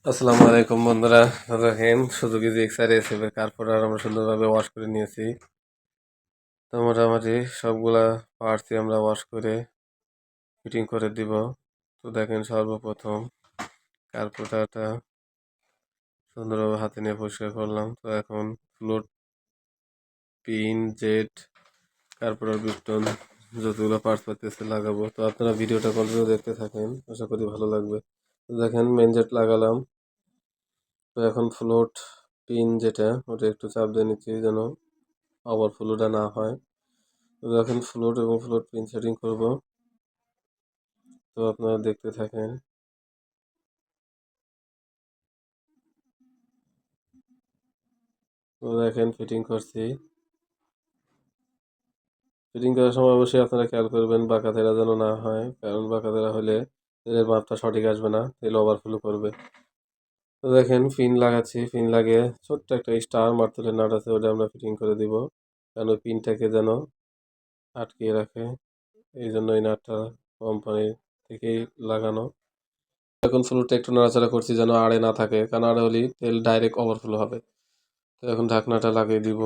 আসসালামু আলাইকুম বন্ধুরা। দেখেন সুজুকি জিক্সার এসএফের কার্পোরেটর আমরা সুন্দরভাবে ওয়াশ করে নিয়েছি। তো মোটামুটি সবগুলা পার্টসই আমরা ওয়াশ করে ফিটিং করে দিব। তো দেখেন সর্বপ্রথম কার্পোরেটরটা সুন্দরভাবে হাতে নিয়ে পরিষ্কার করলাম। তো এখন ফ্লোট, পিন, জেট, কার্পোরেটর, পিস্টন যতগুলো পার্টস পাইতেছে লাগাবো। তো আপনারা ভিডিওটা কন্টিনিউ দেখতে থাকেন, আশা করি ভালো লাগবে। তো দেখেন মেন জেট লাগালাম। তো এখন ফ্লোট, পিন যেটা ওটা একটু চাপ দিয়ে নিচ্ছি যেন ওভারফ্লোটা না হয়। তো এখন ফ্লোট এবং ফ্লোট পিন সেটিং করব। তো আপনারা দেখতে থাকেন। তো দেখেন ফিটিং করছি। ফিটিং করার সময় অবশ্যই আপনারা খেয়াল করবেন বাঁকাতেরা যেন না হয়, কারণ বাঁকাতেরা হলে তেলের মাপটা সঠিক আসবে না, তেল ওভারফ্লো করবে। তো দেখেন পিন লাগাচ্ছি, পিন লাগিয়ে ছোট্ট একটা স্টার মারতুলের নাট আছে ওটা আমরা ফিটিং করে দিব, কারণ ওই পিনটাকে যেন আটকিয়ে রাখে। এই জন্য এই নাটটা কোম্পানি থেকেই লাগানো। এখন ফ্লোরটা একটু নাড়াচাড়া করছি যেন আড়ে না থাকে, কারণ আড়ে হলেই তেল ডাইরেক্ট ওভারফ্লো হবে। তো এখন ঢাকনাটা লাগিয়ে দিব।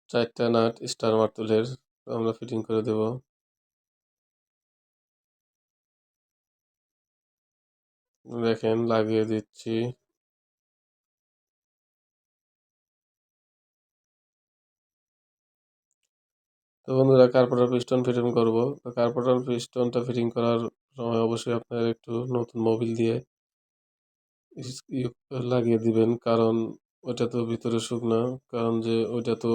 চারটা নাট স্টার মার্তুলের আমরা ফিটিং করে দেব। দেখেন লাগিয়ে দিচ্ছি। তো বন্ধুরা কার্পোরেটর পিস্টন ফিটিং করব। তো কার্পোরেটর পিস্টনটা ফিটিং করার সময় অবশ্যই আপনারা একটু নতুন মোবিল দিয়ে লাগিয়ে দিবেন, কারণ ওইটা তো ভিতরে শুকনা, কারণ যে ওইটা তো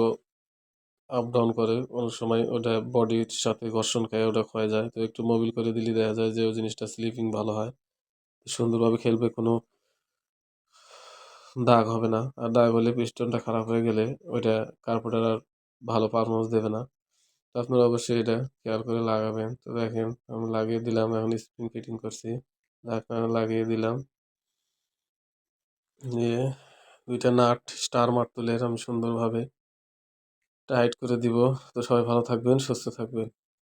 আপ ডাউন করে, অনেক সময় ওটা বডির সাথে ঘর্ষণ খায়, ওটা ক্ষয়ে যায়। তো একটু মোবিল করে দিলে দেখা যায় যে ওই জিনিসটা স্লিপিং ভালো হয়, সুন্দরভাবে খেলবে, কোনো দাগ হবে না। আর দাগ হলে পিস্টনটা খারাপ হয়ে গেলে ওইটা কার্পোরেটর আর ভালো পারফরমেন্স দেবে না। তো আপনারা অবশ্যই এটা খেয়াল করে লাগাবেন। তো দেখেন আমি লাগিয়ে দিলাম, এখন স্প্রিং ফিটিং করছি, ঢাকনা লাগিয়ে দিলাম, দিয়ে দুইটা নাট স্টার মার্তুলের আমি সুন্দরভাবে টাইট করে দিব। তো সবাই ভালো থাকবেন, সুস্থ থাকবেন।